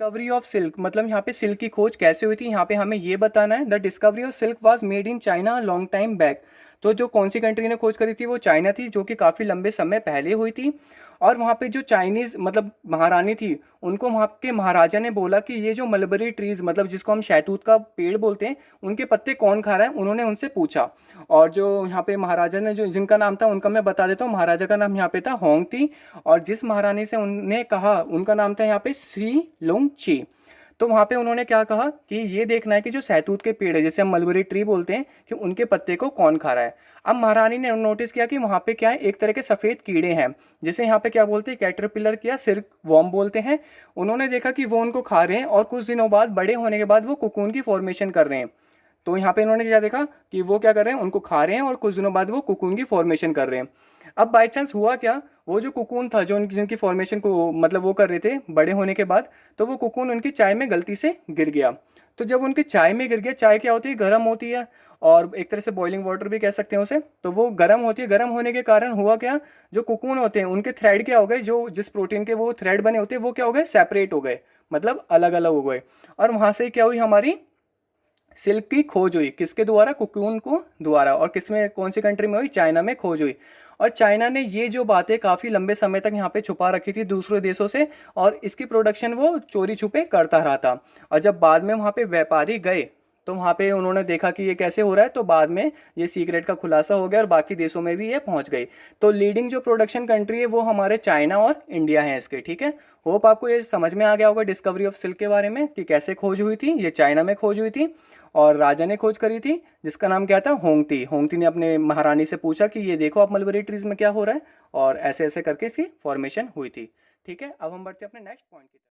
Discovery of silk मतलब यहाँ पे सिल्क की खोज कैसे हुई थी, यहाँ पे हमें ये बताना है। The discovery of silk was made in China long time back. तो जो कौन सी कंट्री ने खोज करी थी, वो चाइना थी, जो कि काफ़ी लंबे समय पहले हुई थी। और वहाँ पे जो चाइनीज़ मतलब महारानी थी, उनको वहाँ के महाराजा ने बोला कि ये जो मलबरी ट्रीज़ मतलब जिसको हम शहतूत का पेड़ बोलते हैं, उनके पत्ते कौन खा रहा है, उन्होंने उनसे पूछा। और जो यहाँ पे महाराजा ने जो जिनका नाम था उनका मैं बता देता हूँ। महाराजा का नाम यहाँ पे था होंग ती। और जिस महारानी से उनने कहा उनका नाम था यहाँ पे सी लुंग ची। तो वहाँ पे उन्होंने क्या कहा कि ये देखना है कि जो सहतूत के पेड़ है, जैसे हम मलबरी ट्री बोलते हैं, कि उनके पत्ते को कौन खा रहा है। अब महारानी ने नोटिस किया कि वहाँ पे क्या है, एक तरह के सफ़ेद कीड़े हैं, जिसे यहाँ पे क्या बोलते हैं, कैटरपिलर या सिल्क वॉर्म बोलते हैं। उन्होंने देखा कि वो उनको खा रहे हैं और कुछ दिनों बाद बड़े होने के बाद वो कोकून की फॉर्मेशन कर रहे हैं। तो यहाँ पे इन्होंने क्या देखा कि वो क्या कर रहे हैं, उनको खा रहे हैं और कुछ दिनों बाद वो कोकून की फॉर्मेशन कर रहे हैं। अब बाई चांस हुआ क्या, वो जो कोकून था जो जिनकी फॉर्मेशन को मतलब वो कर रहे थे बड़े होने के बाद, तो वो कोकून उनकी चाय में गलती से गिर गया। तो जब उनकी चाय में गिर गया, चाय क्या होती है, गर्म होती है, और एक तरह से बॉइलिंग वाटर भी कह सकते हैं उसे। तो वो गर्म होती है, गर्म होने के कारण हुआ क्या, जो कोकून होते हैं उनके थ्रेड क्या हो गए, जो जिस प्रोटीन के वो थ्रेड बने होते हैं वो क्या हो गए, सेपरेट हो गए, मतलब अलग अलग हो गए। और वहां से क्या हुई, हमारी सिल्क की खोज हुई। किसके द्वारा, कोकून को द्वारा। और किसमें, कौन सी कंट्री में हुई, चाइना में खोज हुई। और चाइना ने ये जो बातें काफ़ी लंबे समय तक यहाँ पे छुपा रखी थी दूसरे देशों से, और इसकी प्रोडक्शन वो चोरी छुपे करता रहा था। और जब बाद में वहाँ पे व्यापारी गए, तो वहाँ पे उन्होंने देखा कि ये कैसे हो रहा है, तो बाद में ये सीक्रेट का खुलासा हो गया और बाकी देशों में भी ये पहुँच गई। तो लीडिंग जो प्रोडक्शन कंट्री है वो हमारे चाइना और इंडिया है इसके, ठीक है। होप आपको ये समझ में आ गया होगा डिस्कवरी ऑफ सिल्क के बारे में, कि कैसे खोज हुई थी। ये चाइना में खोज हुई थी और राजा ने खोज करी थी, जिसका नाम क्या था, होंगती। होंगती ने अपने महारानी से पूछा कि ये देखो आप मलबरी ट्रीज में क्या हो रहा है, और ऐसे ऐसे करके इसकी फॉर्मेशन हुई थी। ठीक है, अब हम बढ़ते हैं अपने नेक्स्ट पॉइंट की तरफ।